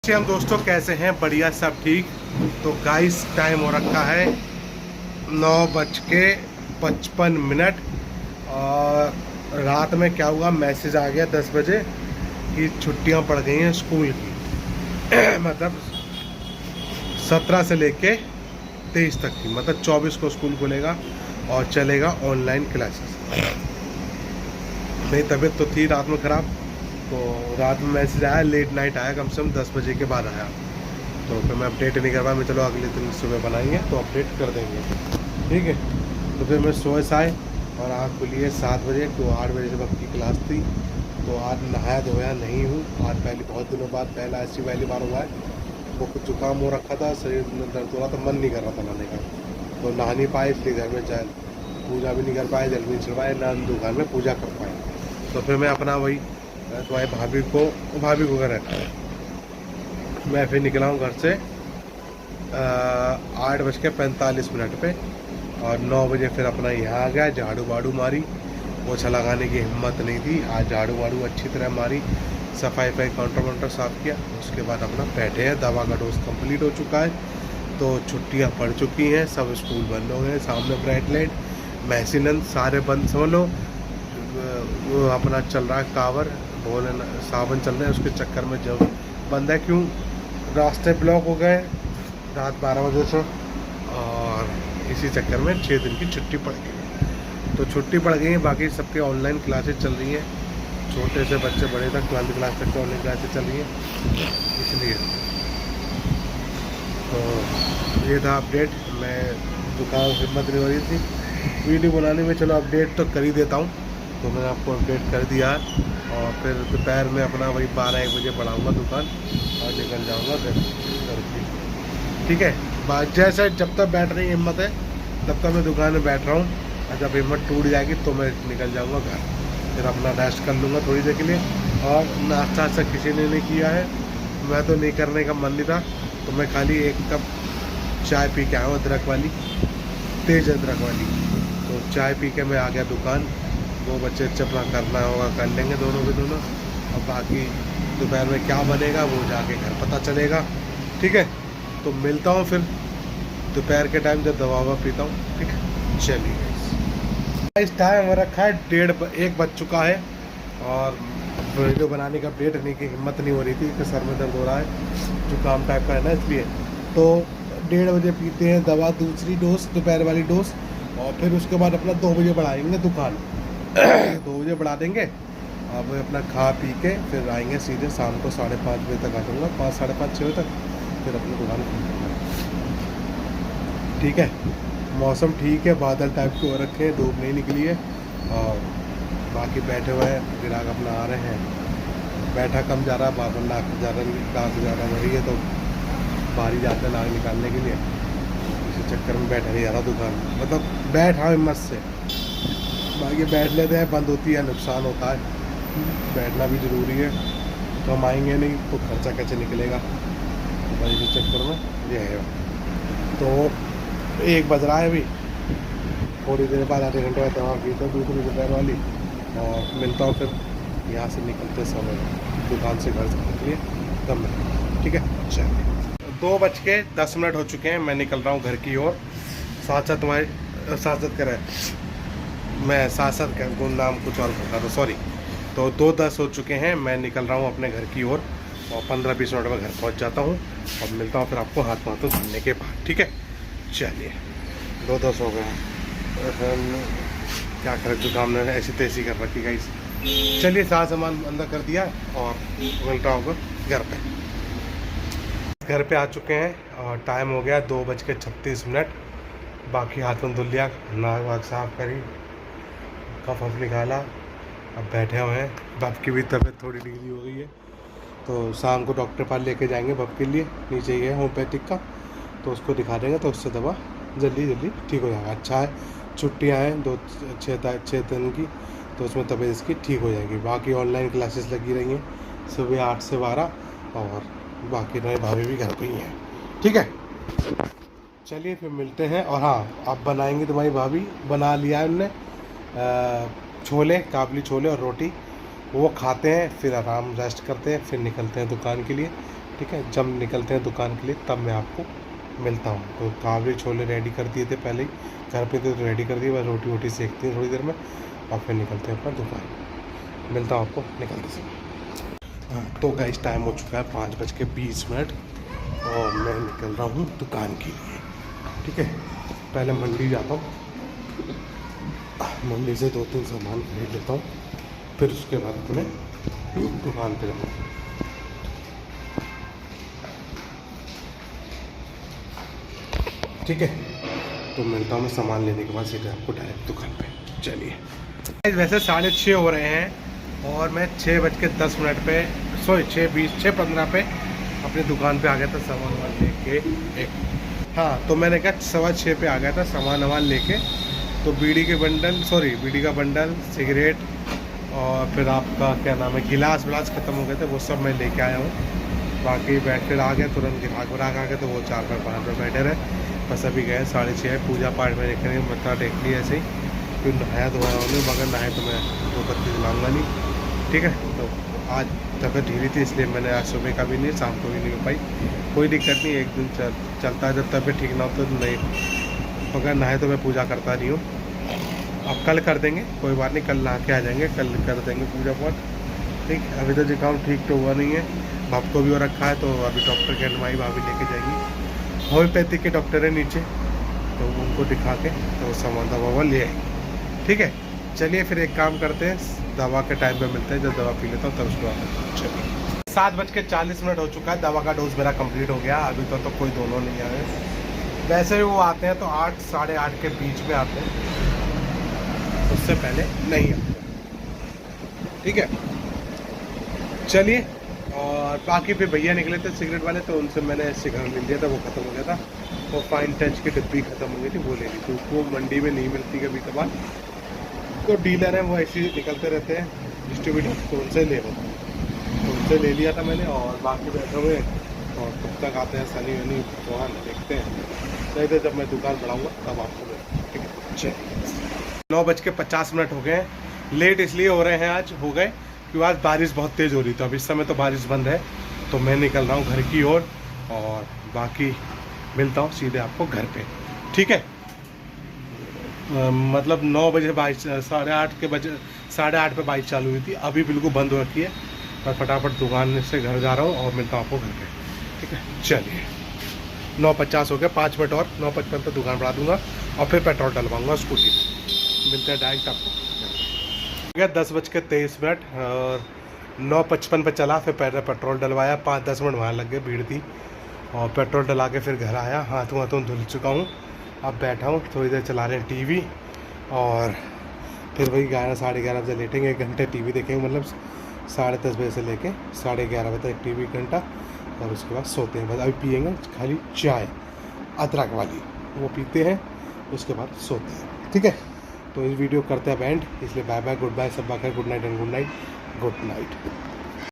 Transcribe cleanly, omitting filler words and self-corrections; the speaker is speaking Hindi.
नमस्ते हम दोस्तों, कैसे हैं? बढ़िया, सब ठीक। तो गाइस टाइम हो रखा है 9:55। और रात में क्या हुआ, मैसेज आ गया 10 बजे कि छुट्टियां पड़ गई हैं स्कूल की। मतलब 17 से लेके 23 तक की, मतलब 24 को स्कूल खुलेगा और चलेगा ऑनलाइन क्लासेस। मेरी तबीयत तो थी रात में ख़राब, तो रात में मैसेज आया, लेट नाइट आया, कम से कम 10 बजे के बाद आया। तो फिर मैं अपडेट नहीं कर पाया। मैं चलो अगले दिन सुबह बनाएंगे तो अपडेट कर देंगे, ठीक है। तो फिर मैं सोए आए और आँख खुली है 7 बजे। तो 8 बजे जब आपकी क्लास थी, तो आज नहाया धोया नहीं हूँ। आज बहुत दिनों बाद पहला ऐसी पहली बार हुआ है। वो कुछ जुकाम हो रखा था, शरीर में दर्द हो रहा था, मन नहीं कर रहा था नहाने का। तो नहा नहीं पाए, इसलिए घर में चाहे पूजा भी नहीं कर पाए, जल भी नहीं चढ़ पाए, ना दुकान में पूजा कर पाए। तो फिर मैं अपना वही तुम्हारी भाभी को घर रखा है। मैं फिर निकला हूँ घर से 8:45 पे, और 9 बजे फिर अपना यहाँ आ गया। झाड़ू वाड़ू मारी, पोछा लगाने की हिम्मत नहीं थी। आज झाड़ू वाड़ू अच्छी तरह मारी, सफाई काउंटर वाउंटर साफ़ किया। उसके बाद अपना बैठे हैं। दवा का डोज कंप्लीट हो चुका है, तो छुट्टियाँ पड़ चुकी हैं, सब स्कूल बंद हो गए। सामने ब्राइट लाइट, मैसिनन सारे बंद, समझ लो। वो अपना चल रहा है कावर, भोले सावन चल रहे हैं, उसके चक्कर में जब बंद है। क्यों? रास्ते ब्लॉक हो गए रात 12 बजे से, और इसी चक्कर में 6 दिन की छुट्टी पड़ गई। तो छुट्टी पड़ गई है, बाकी सबके ऑनलाइन क्लासेस चल रही हैं। छोटे से बच्चे बड़े तक 12वीं क्लास तक की ऑनलाइन क्लासेस चल रही हैं, इसलिए। तो ये था अपडेट। मैं दुकान हिम्मत नहीं हो रही थी वीडियो बनाने में, चलो अपडेट तो कर ही देता हूँ। तो मैंने आपको अपडेट कर दिया। और फिर दोपहर में अपना वही 12-1 बजे बढ़ाऊँगा दुकान और निकल जाऊँगा घर की, ठीक है। जैसे जब तक बैठ रही हिम्मत है तब तक मैं दुकान में बैठ रहा हूँ, और जब हिम्मत टूट जाएगी तो मैं निकल जाऊँगा घर। फिर अपना रेस्ट कर लूँगा थोड़ी देर के लिए। और नाश्ता वास्ता किसी ने नहीं किया है, मैं तो नहीं करने का मन नहीं था। तो मैं खाली 1 कप चाय पी के आया हूँ, अदरक वाली, तेज़ अदरक वाली। तो चाय पी के मैं आ गया दुकान। 2 बच्चे अपना करना होगा कर लेंगे दोनों के दोनों, और बाकी दोपहर में क्या बनेगा वो जाके घर पता चलेगा, ठीक है। तो मिलता हूँ फिर दोपहर के टाइम जब दवा पीता हूँ, ठीक है। चलिए, इस टाइम हो रखा है 1:30 बज चुका है, और वीडियो बनाने का अपडेट करने की हिम्मत नहीं हो रही थी कि सर में दर्द हो रहा है, जुकाम टाइप का है ना, इसलिए। तो 1:30 बजे पीते हैं दवा, दूसरी डोज, दोपहर वाली डोज। और फिर उसके बाद अपना 2 बजे बढ़ाएंगे दुकान। 2 बजे बढ़ा देंगे। अब अपना खा पी के फिर आएंगे सीधे शाम को 5:30 बजे तक आ जाऊँगा, 5, 5:30, 6 बजे तक फिर अपनी दुकान खोल दूँगा, ठीक है। मौसम ठीक है, बादल टाइप के हो रखे हैं, धूप नहीं निकली है। और बाकी बैठे हुए हैं, ग्राहक अपना आ रहे हैं। बैठा कम जा रहा, बाबा नाक ज़्यादा वही है, तो बाहरी जाते हैं नाक निकालने के लिए। इसी चक्कर में बैठा नहीं जा रहा दुकान, मतलब बैठा हिम्मत से। बाकी बैठ लेते हैं, बंद होती है, नुकसान होता है। बैठना भी ज़रूरी है, कमाएंगे नहीं तो खर्चा कैसे निकलेगा, तो इसी चक्कर में ये है। तो 1 बज रहा है अभी, थोड़ी देर बाद, आधे घंटे बाद दवा पीता हूँ दूसरी दोपहर वाली, और मिलता हूँ फिर यहाँ से निकलते समय दुकान से घर के लिए, तब मिलता, ठीक है। चलिए, 2:10 हो चुके हैं, मैं निकल रहा हूँ घर की ओर। साथ साथ तुम्हारे साथ करें, मैं साथ कर नाम कुछ और बता दो, सॉरी। तो 2:10 हो चुके हैं, मैं निकल रहा हूँ अपने घर की ओर, और 15-20 मिनट में घर पहुँच जाता हूँ। और मिलता हूँ फिर आपको हाथ पाँव धोने के बाद, ठीक है। चलिए, 2:10 हो गए हैं, क्या करें, जुकाम ने ऐसी तैसी कर रखी गाइस। चलिए, सारा सामान अंदर कर दिया, और मिल रहा होगा घर पे आ चुके हैं। और टाइम हो गया 2:36। बाकी हाथ में धुल लिया, नाक वाक साफ करी, कफ निकाला, अब बैठे हुए हैं। बब की भी तबीयत थोड़ी ढीली हो गई है, तो शाम को डॉक्टर पास लेके जाएंगे बब के लिए। नीचे ही है होम्योपैथिक का, तो उसको दिखा देंगे, तो उससे दवा जल्दी ठीक हो जाएगा। अच्छा है, छुट्टियां हैं 6 दिन की, तो उसमें तबीयत इसकी ठीक हो जाएगी। बाकी ऑनलाइन क्लासेस लगी रही हैं सुबह 8 से 12, और बाकी नए भाभी भी घर पे ही हैं, ठीक है। चलिए फिर मिलते हैं। और हाँ, अब बनाएंगे, तुम्हारी भाभी बना लिया है उनने छोले, काबली छोले और रोटी। वो खाते हैं, फिर आराम रेस्ट करते हैं, फिर निकलते हैं दुकान के लिए। ठीक है, जब निकलते हैं दुकान के लिए तब मैं आपको मिलता हूँ। तो काबली छोले रेडी कर दिए थे पहले ही, घर पे थे तो रेडी कर दिए, बस रोटी वोटी सेकती हैं थोड़ी देर में और फिर निकलते हैं अपना दुकान। मिलता हूँ आपको निकलते समय। हाँ तो गाइस टाइम हो चुका है 5:20 और मैं निकल रहा हूँ दुकान के लिए। ठीक है, पहले मंडी जाता हूँ, मंडी से 2-3 सामान खरीद लेता हूँ, फिर उसके बाद मैं दुकान पे जाऊँगा। ठीक है, तो मिलता हूँ मैं सामान लेने के बाद सीधे आपको डायरेक्ट दुकान पे। चलिए, वैसे 6:30 हो रहे हैं और मैं 6:10 पे, सॉरी 6:15 पे अपनी दुकान पे आ गया था सामान वामान लेके। हाँ तो मैंने कहा 6:15 पे आ गया था सामान वामान लेके। तो बीड़ी का बंडल, सिगरेट और फिर आपका क्या नाम है, गिलास विलास ख़त्म हो गए थे, वो सब मैं लेके आया हूँ। बाकी बैठ फिर आ गया, तुरंत ग्राहक आ गए तो वो 4-5 पे बैठे रहे। बस अभी गए 6:30, पूजा पाठ में देखने मत्था टेक लिया ऐसे ही, फिर नहाया धोया उन्हें, मगर नहाए तो मैं 2 बत्ती जलाऊँगा नहीं। ठीक है, तो आज तबीयत ढीली थी इसलिए मैंने आज सुबह का भी नहीं, शाम को भी नहीं हो पाई। कोई दिक्कत नहीं, एक दिन चलता है, जब तबीयत ठीक ना हो तो नहीं, मगर नहाए तो मैं पूजा करता नहीं हूँ। अब कल कर देंगे, कोई बात नहीं, कल नहा के आ जाएंगे, कल कर देंगे पूजा पाठ। ठीक, अभी तो जुकाम ठीक तो हुआ नहीं है, बाप को भी हो रखा है, तो अभी डॉक्टर के हमारी भाभी लेके जाएंगी, होम्योपैथिक के डॉक्टर है नीचे, तो उनको दिखा के तो सामान दवा ले आएंगे। ठीक है, चलिए फिर एक काम करते हैं, दवा के टाइम पे मिलते हैं, जब दवा पी लेता हूँ तब उसके बाद। चलिए, 7:40 हो चुका है, दवा का डोज मेरा कंप्लीट हो गया। अभी तो कोई दोनों नहीं आए, वैसे भी वो आते हैं तो 8 साढ़े 8 के बीच में आते हैं, उससे पहले नहीं आते। ठीक है, चलिए। और बाकी फिर भैया निकले थे सिगरेट वाले, तो उनसे मैंने सिगरेट मिल लिया था, वो ख़त्म हो गया था। वो फाइन टच की डिब्बी ख़त्म हो गई थी, वो ले ली थी, वो मंडी में नहीं मिलती कभी कभार, तो डीलर हैं वो ऐसे ही निकलते रहते हैं डिस्ट्रीब्यूटर, तो उनसे ले लो, तो उनसे ले लिया था मैंने। और बाकी बैठे हुए और कब तक आते हैं सनी वनी चौहान, देखते हैं, नहीं तो जब मैं दुकान बढ़ाऊँगा तब आपको मैं। ठीक है, चलिए, 9:50 हो गए, लेट इसलिए हो रहे हैं, आज हो गए क्योंकि आज बारिश बहुत तेज़ हो रही, तो अब इस समय तो बारिश बंद है, तो मैं निकल रहा हूँ घर की ओर। और बाकी मिलता हूँ सीधे आपको घर पे। ठीक है, मतलब 9 बजे बाइक, 8:30 पे बाइक चालू हुई थी, अभी बिल्कुल बंद हो रखी है, और फटाफट दुकान से घर जा रहा हूँ और मिलता हूँ आपको घर पे। ठीक है, चलिए, 9:50 हो गया, 5 मिनट और, 9:55 पे दुकान बढ़ा दूँगा और फिर पेट्रोल डलवाऊँगा स्कूटी में। मिलते हैं डायरेक्ट आपको। 10:23 और 9:55 पे चला, फिर पहले पेट्रोल डलवाया, 5-10 मिनट वहाँ लग गए, भीड़ थी, और पेट्रोल डला के फिर घर आया, हाथों धुल चुका हूँ, अब बैठा हूँ, थोड़ी देर चला रहे हैं टीवी, और फिर वही 11-11:30 बजे लेटेंगे, 1 घंटे टीवी देखेंगे, मतलब 10:30 बजे से लेके 11:30 बजे तक टीवी 1 घंटा, और उसके बाद सोते हैं। बस अभी पियेंगे खाली चाय अदरक वाली, वो पीते हैं, उसके बाद सोते हैं। ठीक है, तो इस वीडियो करते हैं एंड, इसलिए बाय बाय, गुड बाय, सब bye, good night and good night, good night.